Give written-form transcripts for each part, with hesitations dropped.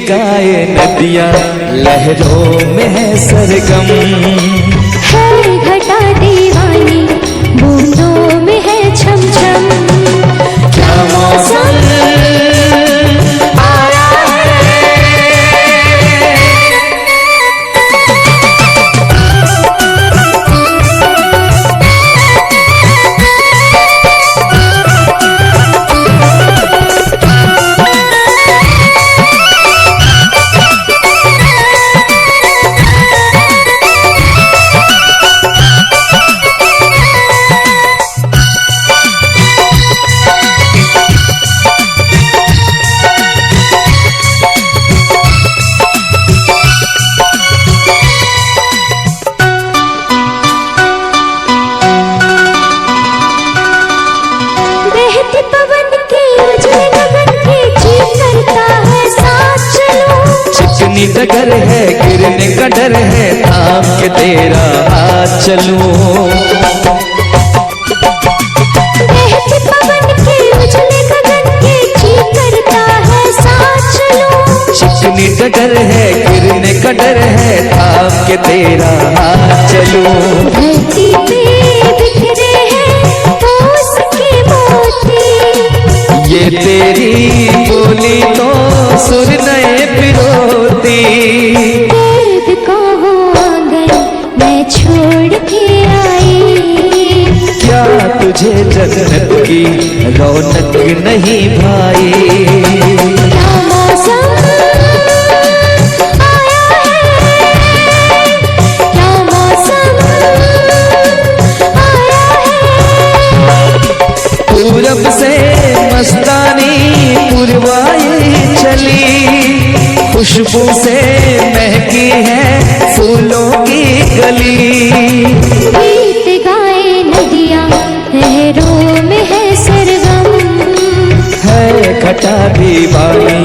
गाए नदियाँ लहरों में है सरगम। है घटा दीवानी बूंदों में है छम छम। क्या मौसम आया डगर है गिरने का डर है थाम के तेरा हाथ चलूं। बहते पवन के उजले गगन के जी करता है साथ चलूं। चिकनी डगर है गिरने का डर है थाम के तेरा हाथ चलूं। धरती पे बिखरे हैं ओस के मोती। ये तेरी बोली तो सुर नए पिरोती। दर्द को वो आंगन मैं छोड़ के आई। क्या तुझे जन्नत की रौनक नहीं भाई। क्या मौसम आया है, क्या मौसम आया है। पूरब से मस्तानी पुरवाई चली। खुशबू से महकी है फूलों की गली। गीत गाए नदियाँ लहरों में है सरगम। है घटा दीवानी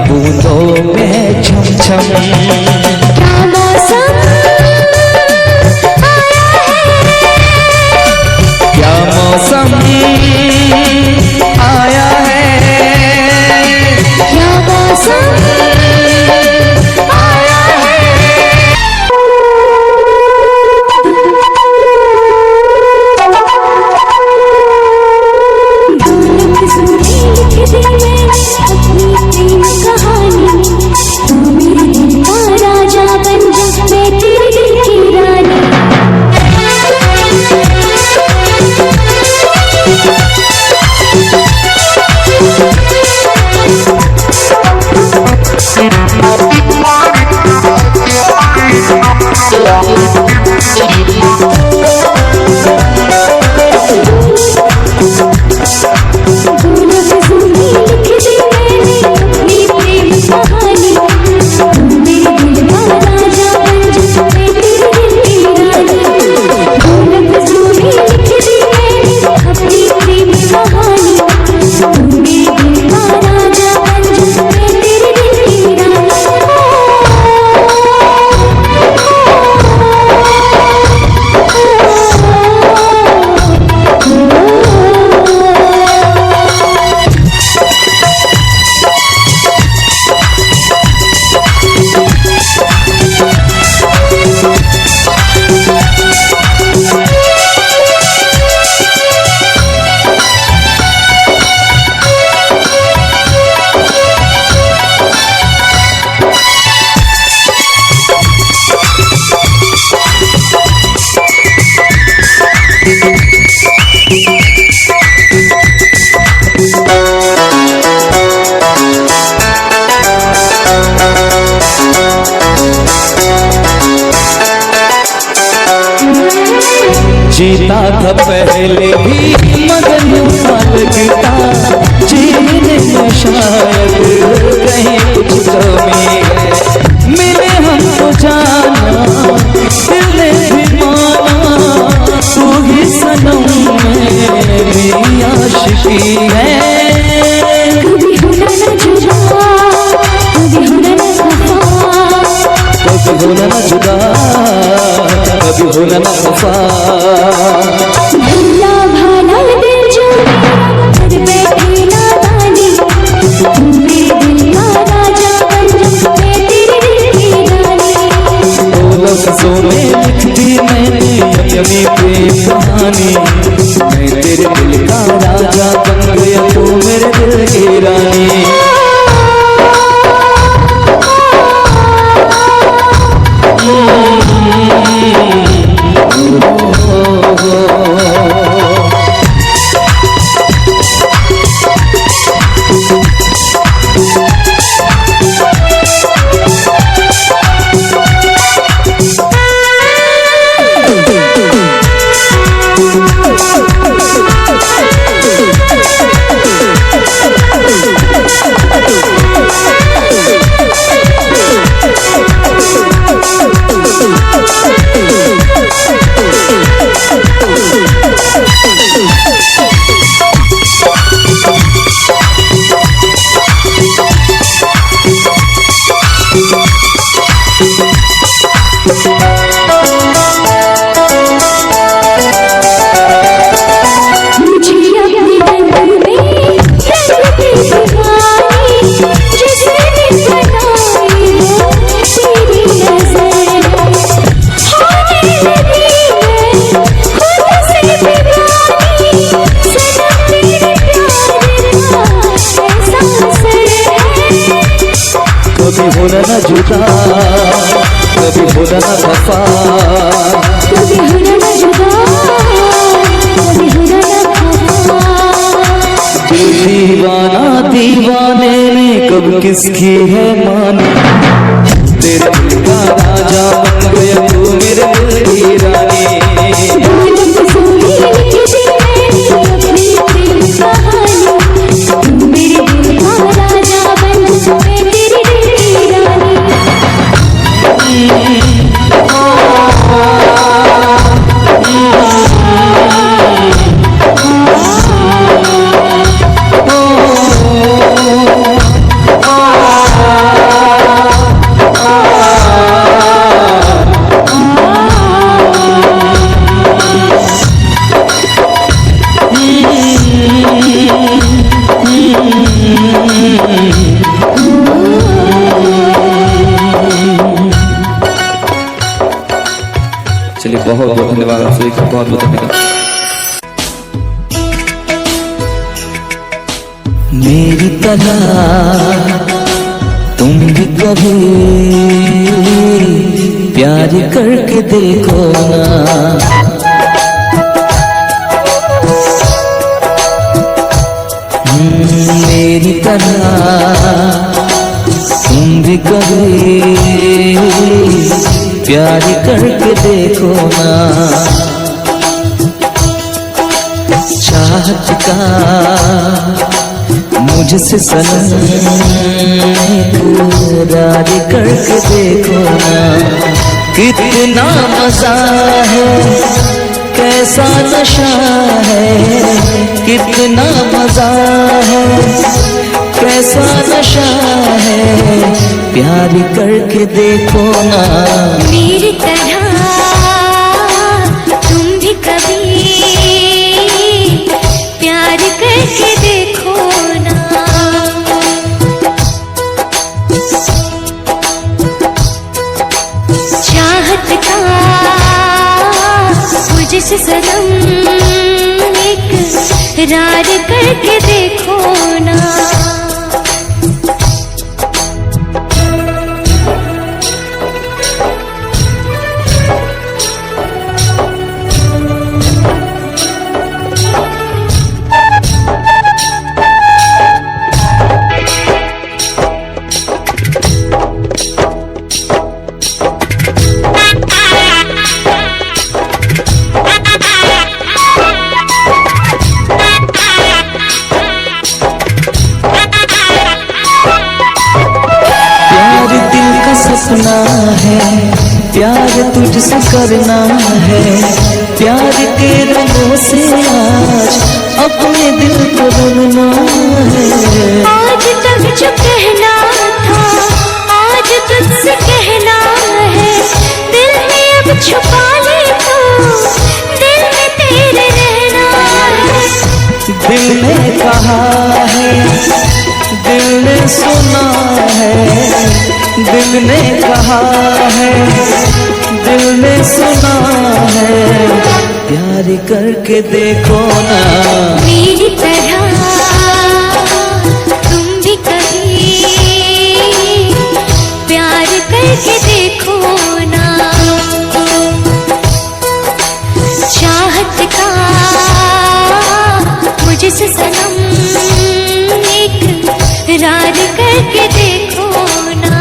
बूंदों में है छम छम। क्या मौसम आया है, क्या मौसम आया है, क्या मौसम आया है। लिख दी मैंने अपनी प्रेम कहानी। तू मेरे दिल का राजा बन जा, मैं तेरे दिल की रानी। जीता था पहले भी मगर यूं लगता जीने में शायद कहीं कुछ कमी है। मिले हमको जाना दिल ने भी माना तू ही सनम मेरी आशिकी है। कभी होना न जुदा, कभी होना न खफा। कभी होना न जुदा, कभी होना न खफा। भला भाला दिल जो मेरा कर बैठे नादानी। तू मेरे दिल का राजा बन जा, कभी होना न जुदा, कभी होना न खफा, कभी होना न जुदा, कभी होना न खफा। दिल दीवाना दीवाने ने कब किसकी है मानी, तेरे दिल का राजा बन गया तू मेरे दिल की रानी। चलिए बहुत बहुत धन्यवाद आप सभी का, बहुत बहुत धन्यवाद। मेरी तरह तुम भी कभी प्यार करके देखो ना, मेरी तरह तुम भी कभी प्यार करके देखो ना। चाहत का मुझसे सनम इकरार करके देखो ना। कितना मजा है, कैसा नशा है, कितना मजा है, कैसा नशा है, प्यार करके देखो ना। मेरी तरह तुम भी कभी प्यार करके देखो ना। चाहत का मुझसे सनम इकरार करके देखो ना। सपना है प्यार तुझसे करना है, प्यार के रंगों से आज अपने दिल को रंगना है। आज तक जो कहना था आज तुझसे कहना है, दिल में अब छुपा ले तो दिल में तेरे रहना है। दिल ने कहा है, दिल ने सुना है, दिल ने कहा है, दिल ने सुना है, प्यार करके देखो ना। मेरी तरह तुम भी कभी प्यार करके देखो ना। चाहत का मुझसे सनम इकरार करके देखो ना।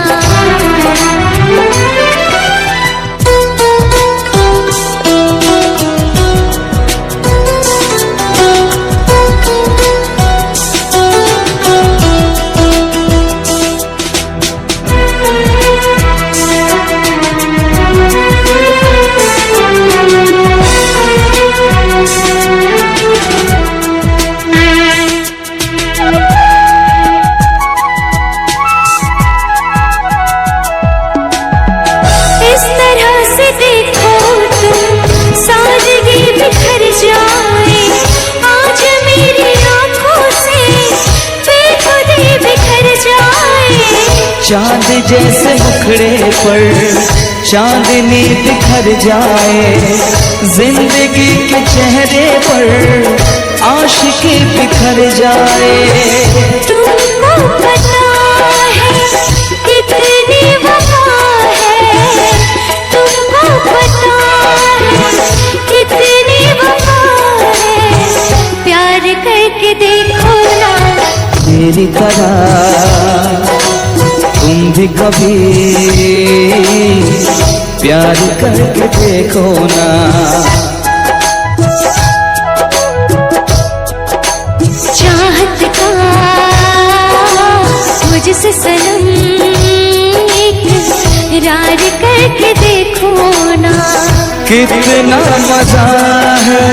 चांद जैसे मुखड़े पर चांदनी बिखर जाए, जिंदगी के चेहरे पर आशिकी बिखर जाए। तुमको पता है कितने मेरी तरह तुम भी कभी प्यार करके देखो ना। चाहत का मुझसे सनम इकरार करके देखो ना। कितना मजा है,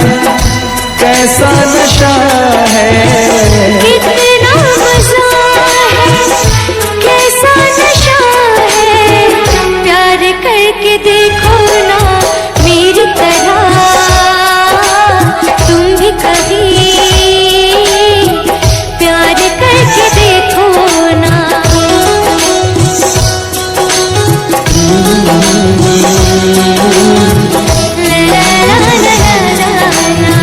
कैसा नशा है, कितना मजा है, कैसा नशा है। प्यार करके देखो ना मेरी तरह तुम भी कभी प्यार करके देखो ना। ला ला ला ला ला ला।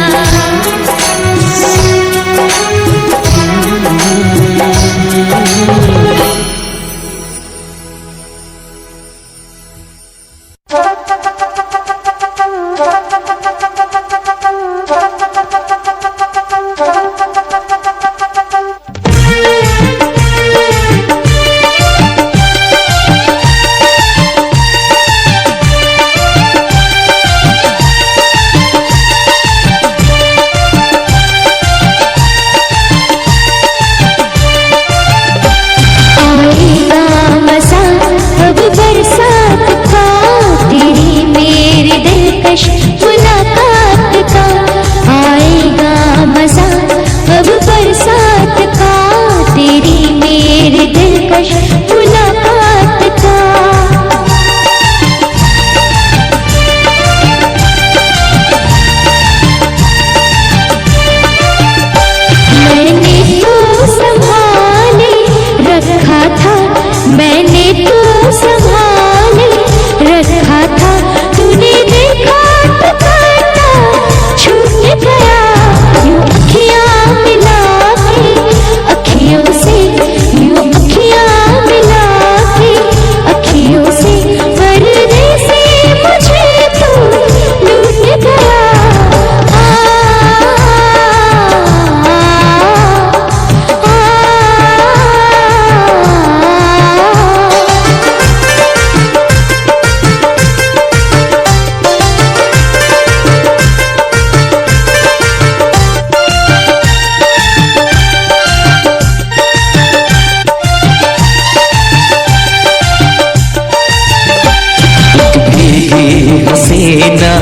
हसीना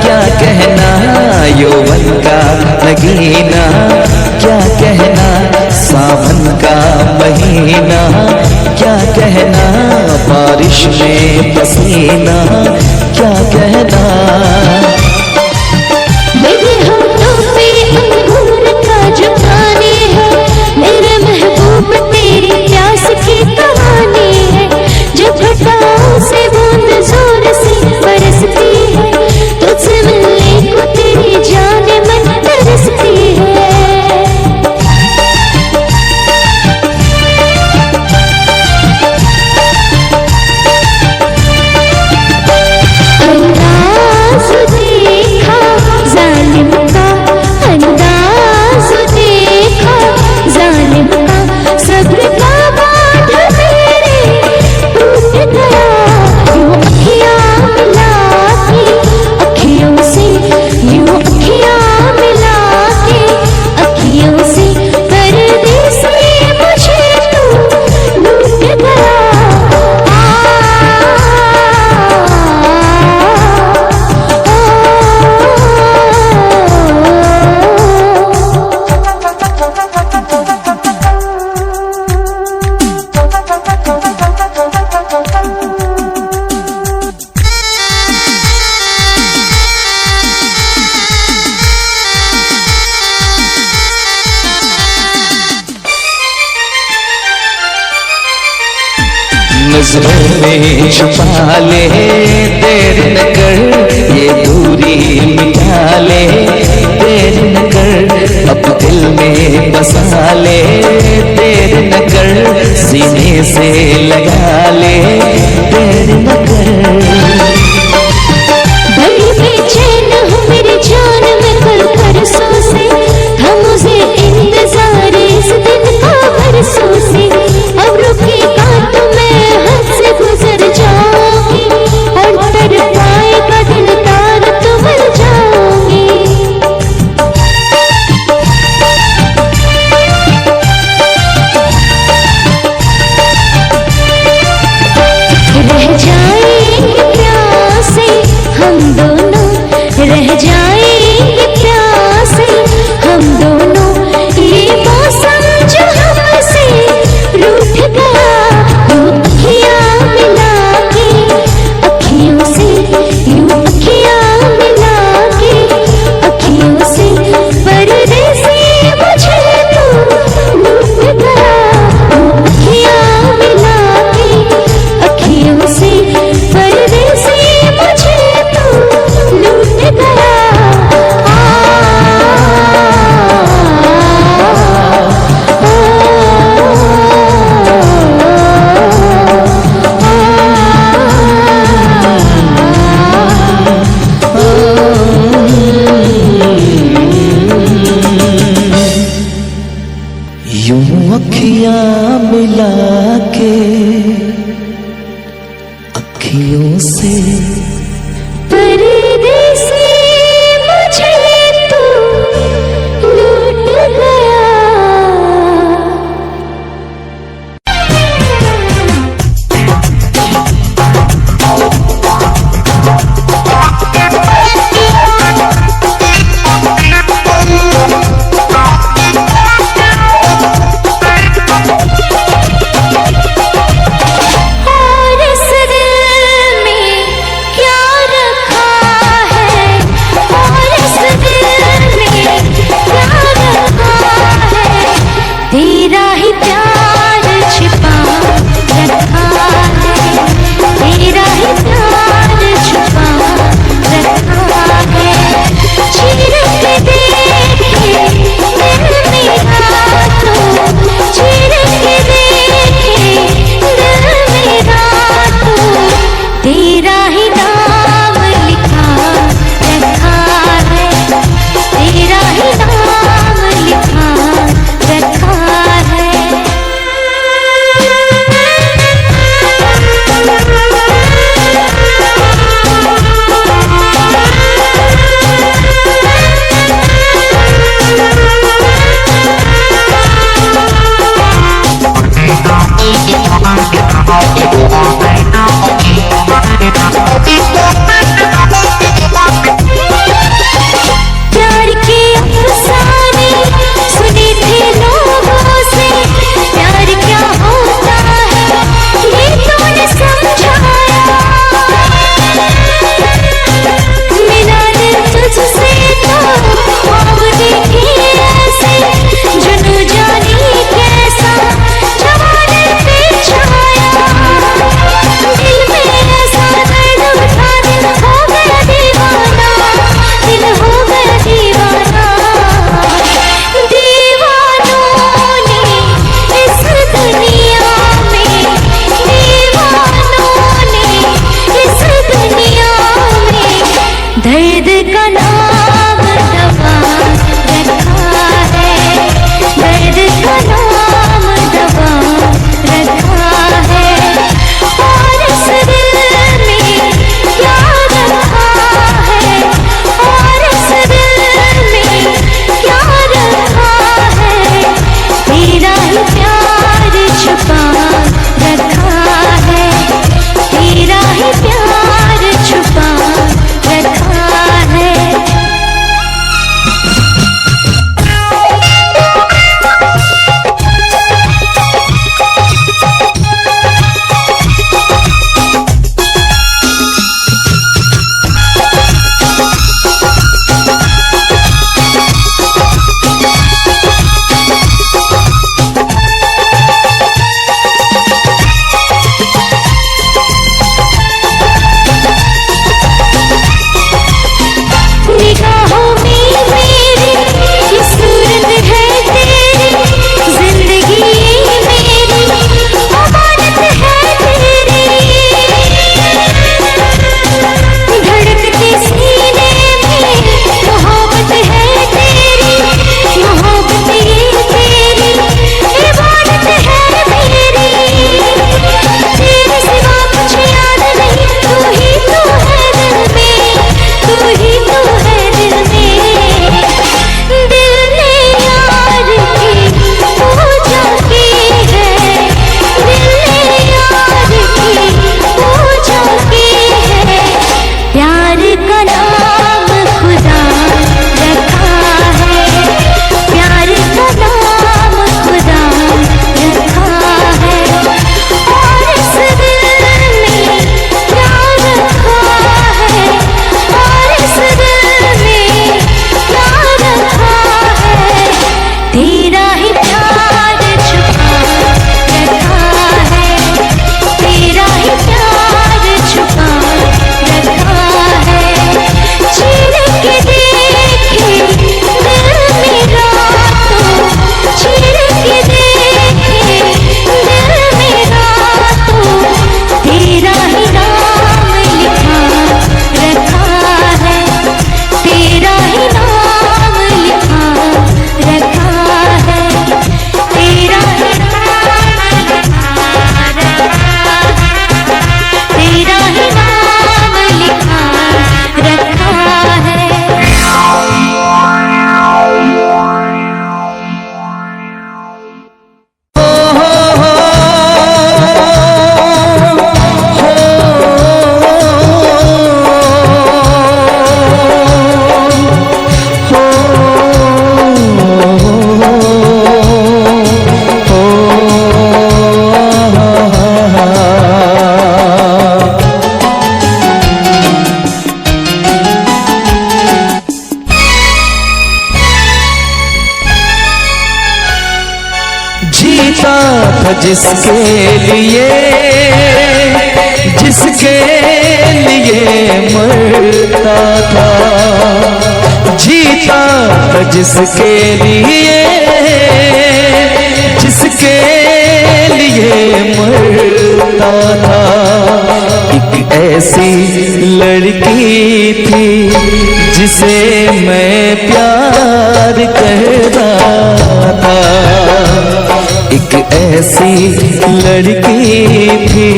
क्या कहना, यौवन का नगीना क्या कहना, सावन का महीना क्या कहना, बारिश में पसीना क्या कहना। मेरे होठों पे अंगूर का जो पानी है, मेरे महबूब तेरी प्यास की कहानी है। जब घटाओं से बूंद जोर से बरसती है, तुझसे मिलने को तेरी जान मन तरसती है। अंदाज़ देखा जालिम का, अंदाज़ देखा जालिम का, सब्र का बांध मेरे टूट गया। यूं अखियाँ मिला के अखियों से, यूं अखियाँ मिला के अखियों से, परदेसी मुझे तू लूट गया। नजरों में छुपा ले, देर न कर ये दूरी मिटा ले, देर न कर अब दिल में बसा ले, देर न कर सीने से लगा ले, देर न कर। बड़ी बेचैन हूँ मेरी जान में कल परसों से, था मुझे इंतजार इस दिन का। मिला के अखियों से परदेसी मुझे तू लूट गया। और इस दिल में जीता था जिसके लिए मरता था, जीता था जिसके लिए मरता था। एक ऐसी लड़की थी जिसे मैं प्यार करता था, एक ऐसी लड़की थी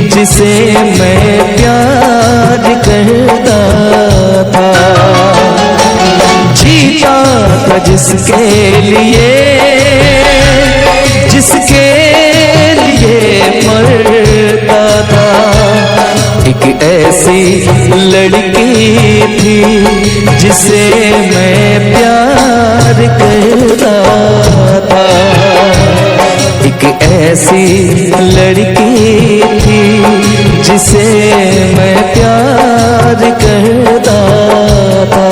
जिसे मैं प्यार करता था। जीता था जिसके लिए मरता था। एक ऐसी लड़की थी जिसे मैं प्यार करता था, एक ऐसी लड़की थी जिसे मैं प्यार करता था।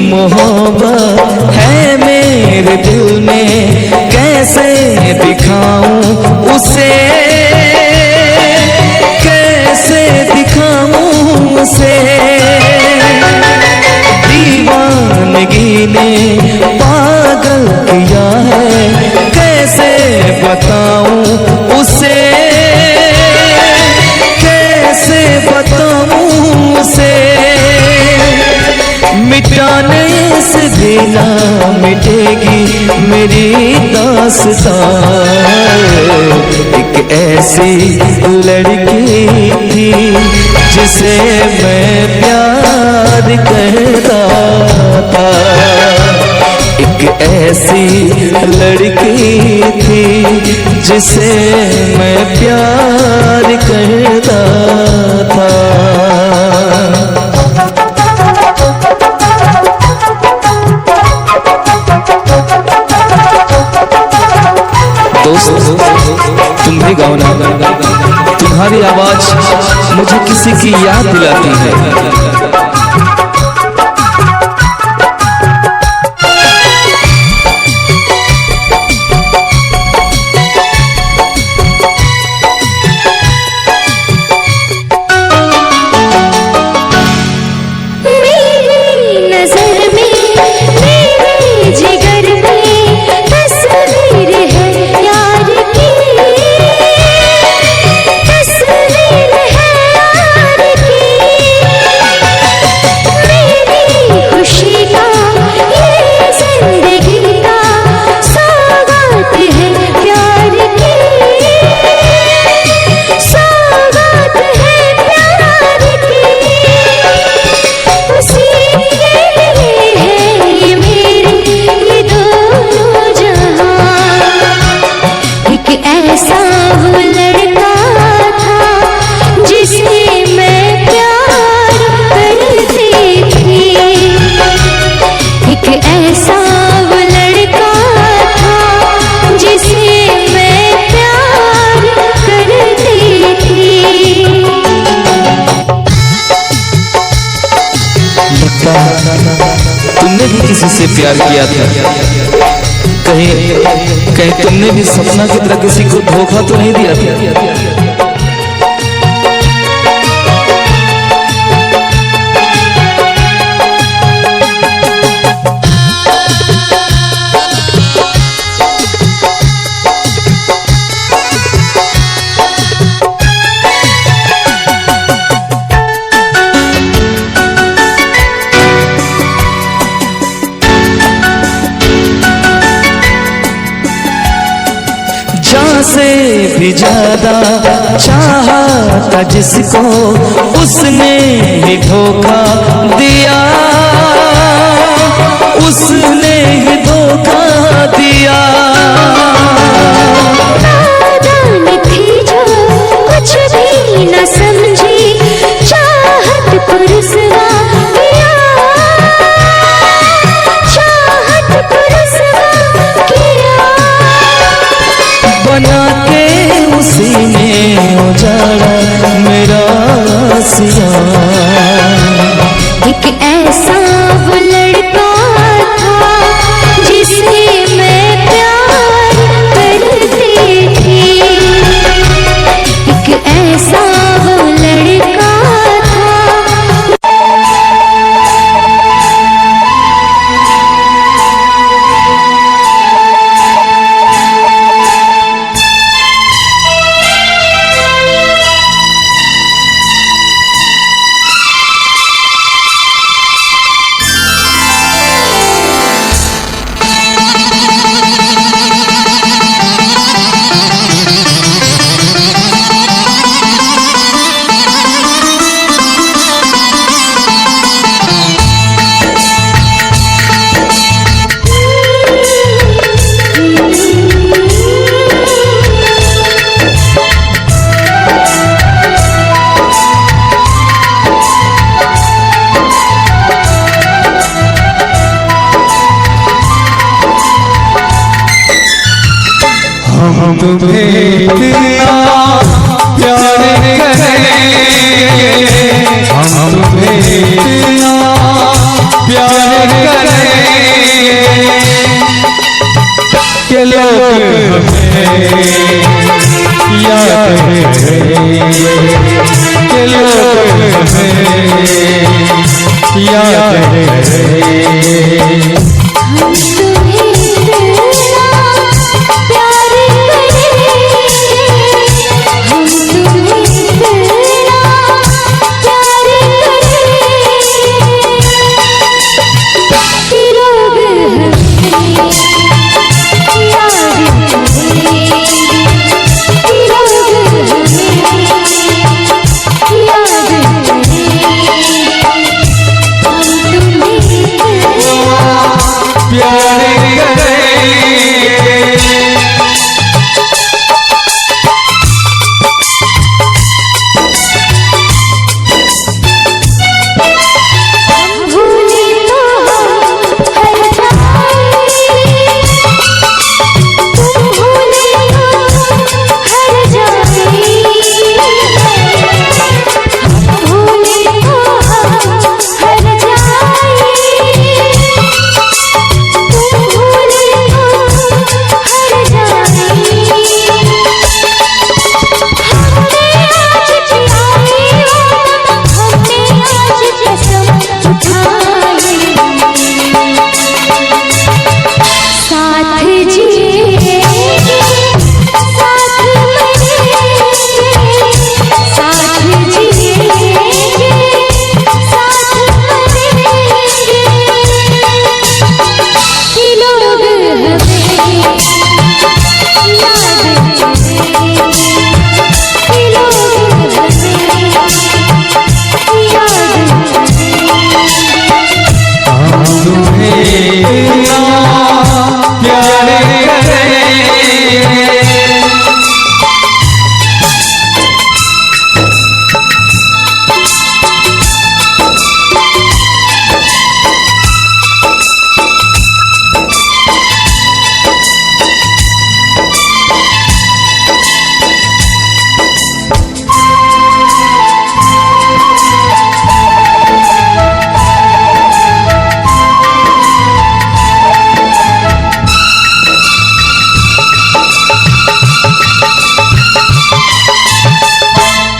मोहब्बत है मेरे दिल में, कैसे दिखाऊं उसे, कैसे दिखाऊं उसे। दीवानगी ने पागल किया है, कैसे बताऊं उसे, कैसे बताऊं उसे। मिटाने से भी ना मिटेगी मेरी दास्तां। एक ऐसी लड़की थी जिसे मैं प्यार करता था, एक ऐसी लड़की थी जिसे मैं प्यार करता था। दोस्त तुम भी गाओ ना, तुम्हारी आवाज मुझे किसी की याद दिलाती है। तुमने भी किसी से प्यार किया था, कहीं तुमने भी सपना की तरह किसी को धोखा तो नहीं दिया था? जान से भी ज्यादा चाहा था जिसको उसने ही धोखा दिया, उसने ही धोखा दिया। नादान थी जो कुछ भी न समझी, चाहत को रुसवा किया, चाहत को रुसवा किया। बना के उसी ने उजाड़ा मेरा सिया। एक ऐसा वो लड़का था जिसे मैं प्यार करती थी, एक ऐसा वो लड़का था। हम तुम्हें इतना प्यार करेंगे, हम तुम्हें इतना प्यार करेंगे कि लोग हमें याद करेंगे, कि लोग हमें याद करेंगे।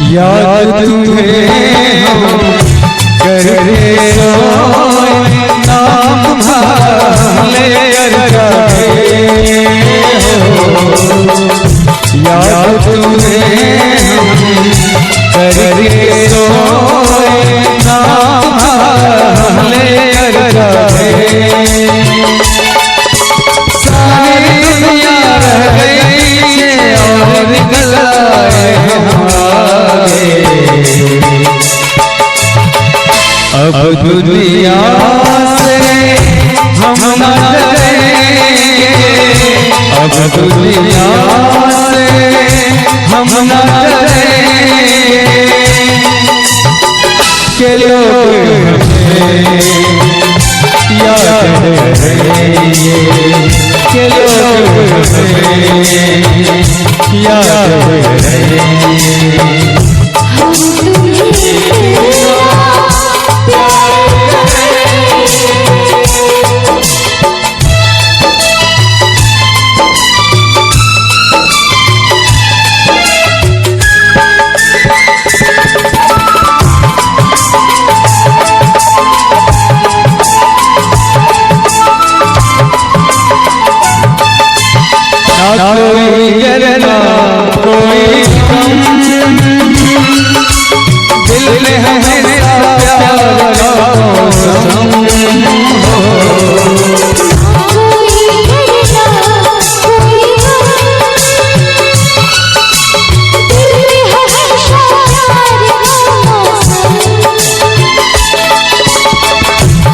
याद तुम्हें हम करते सोए नाम भले अरगाए हो। याद तुम्हें हम करते सोए नाम भले अरगाए। सारी दुनिया रह गई दुनिया से हम न डरेंगे, अब दुनिया से हम न डरेंगे, के लोग हमें याद करेंगे, के लोग हमें याद करेंगे। ना कोई गिरना कोई गम, दिल में हमेशा प्यार का मौसम हो। कोई गिरना कोई गम, दिल में हमेशा प्यार का मौसम।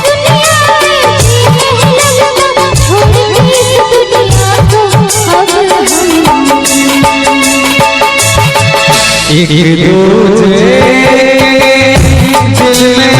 दुनिया में जीने लगना, छोड़ दी इस दुनिया को अब हम। एक दूजे दिल में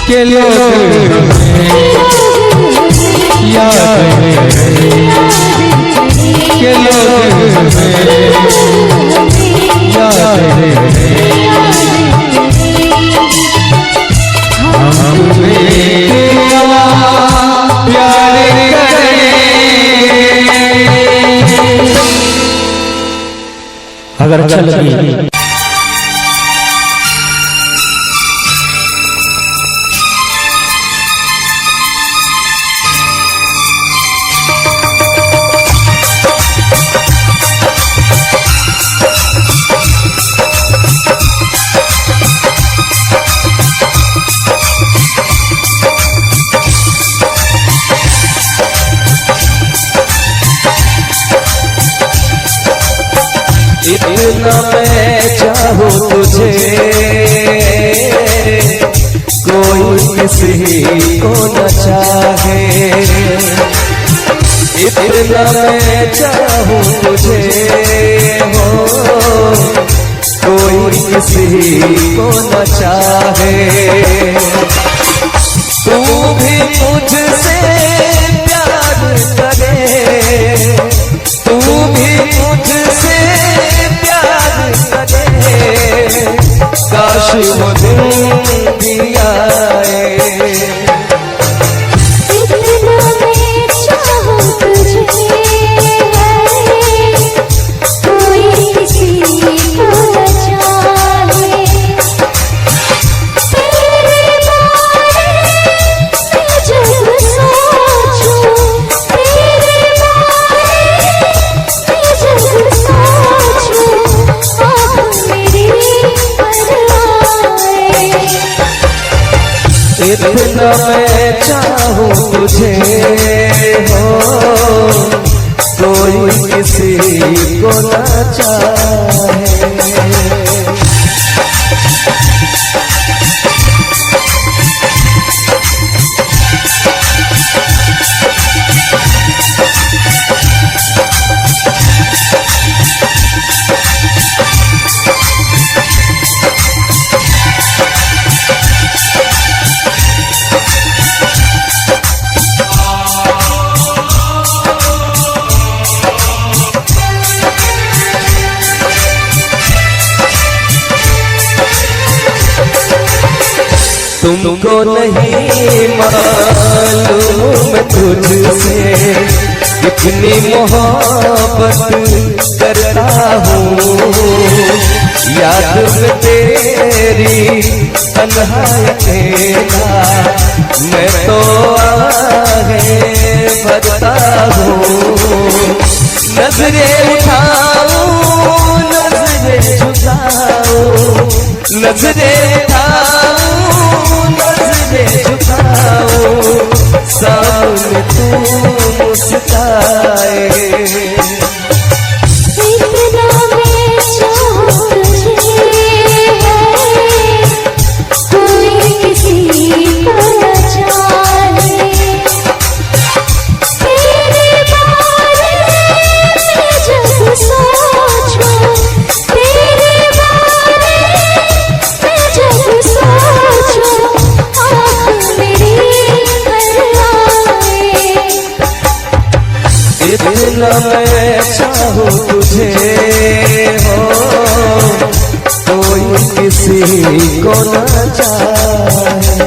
के लोग याद के लोग याद हम प्यार करें। अगर अच्छा लगी इतना मैं चाहूँ तुझे, कोई किसी को न चाहे। इतना मैं चाहूँ तुझे हो, कोई किसी को न चाहे। तू भी मुझसे प्यार करे, तू भी मुझसे काश वो दिन भी आए। इतना मैं चाहूँ तुझे, कोई किसी को न चाहे। तेरे बारे में जब सोचूं, तेरे बारे में जब सोचूं, आँख मेरी इतना मैं चाहूँ तुझे हो, कोई किसी को न चाहे। तुमको नहीं मालूम तुझसे कि कितनी मोहब्बत करता हूँ, याद में तेरी तन्हाई अकेला मैं तो आहे भरता हूँ। नजरें उठाऊं नजरें झुकाऊं, नजरें उठाऊं नजरें झुकाऊं, सामने तू मुस्काए। इतना मैं चाहूं तुझे कोई किसी को न चाहे, तेरे बारे में जब सोचूं, तेरे बारे में जब सोचूं, आँख मेरी भर आए। इतना मैं चाहूं तुझे हो, कोई किसी को न चाहे।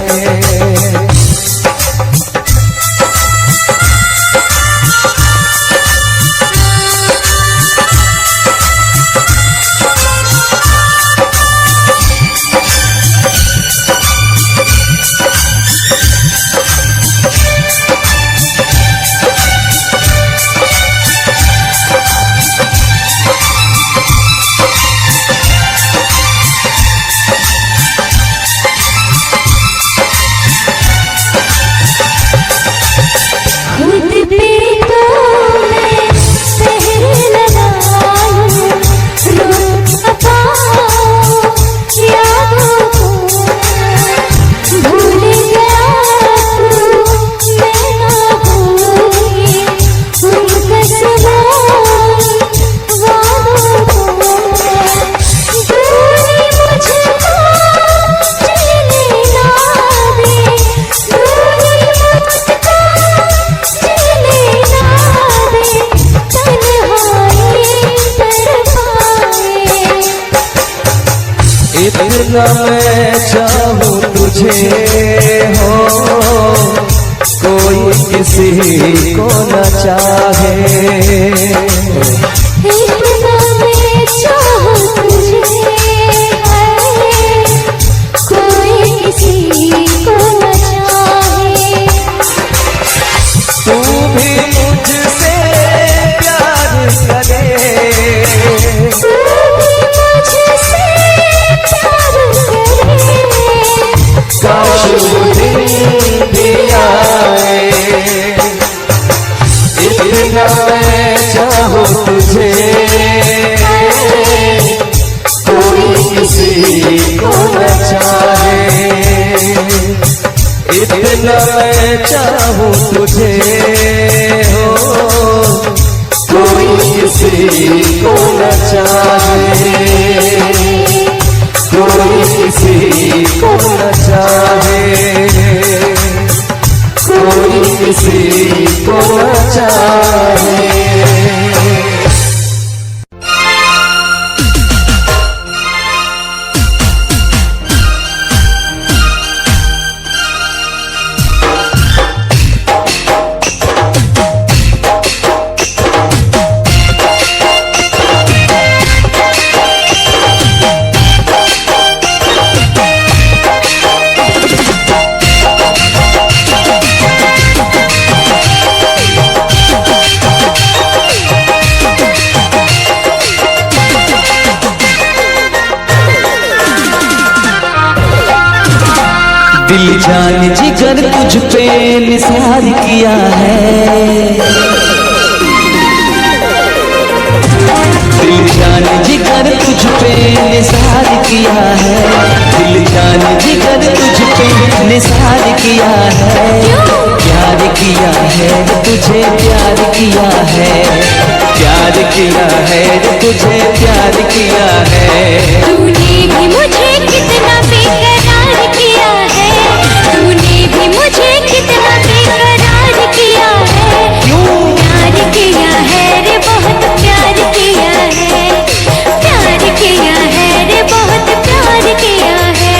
खुद पे तो मैं पहर लगाऊं, रोक पाऊं यादों को, भूल गया तू मैं ना भूली उन कसमों वादों को। दूरी मुझको जीने ना दे, दूरी मुझको जीने ना दे, तन्हाई कर पाए। इतना मैं चाहूं तुझे हो, कोई किसी को न चाहे। इतना मैं चाहूं तुझे कोई किसी को न चाहे। तू भी मुझसे प्यार करे, तू भी मुझसे प्यार करे, काश वो दिन भी आए। इतना मैं चाहूं तुझे, कोई किसी को न चाहे। इतना मैं चाहूं तुझे हो, कोई किसी को न चाहे, कोई किसी को न चाहे, कोई किसी को न चाहे। दिल जान जिगर तुझ पे निसार किया है, दिल जान जिगर तुझ पे निसार किया है, दिल जान जिगर तुझ पे निसार किया है। प्यार किया है तुझे प्यार किया है, प्यार किया है तुझे प्यार किया है। तूने भी मुझे कितना बेकरार किया है, तूने भी मुझे कितना बेकरार किया है। प्यार किया है रे बहुत प्यार किया है, प्यार किया है रे बहुत प्यार किया है।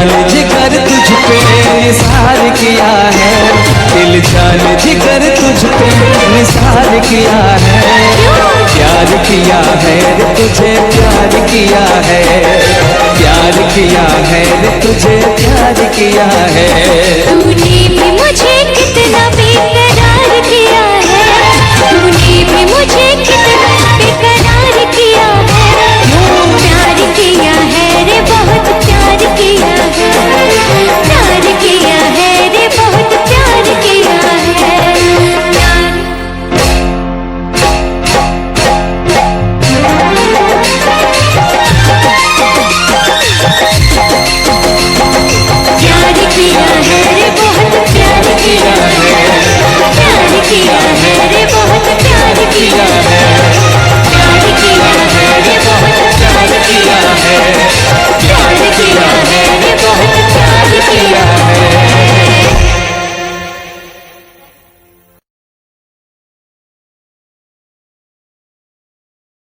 जान जिगर तुझ पे निसार किया है, दिल जान जिगर तुझ पे निसार किया है, प्यार किया है रे तुझे प्यार किया है, प्यार किया है रे तुझे प्यार किया है। तूने भी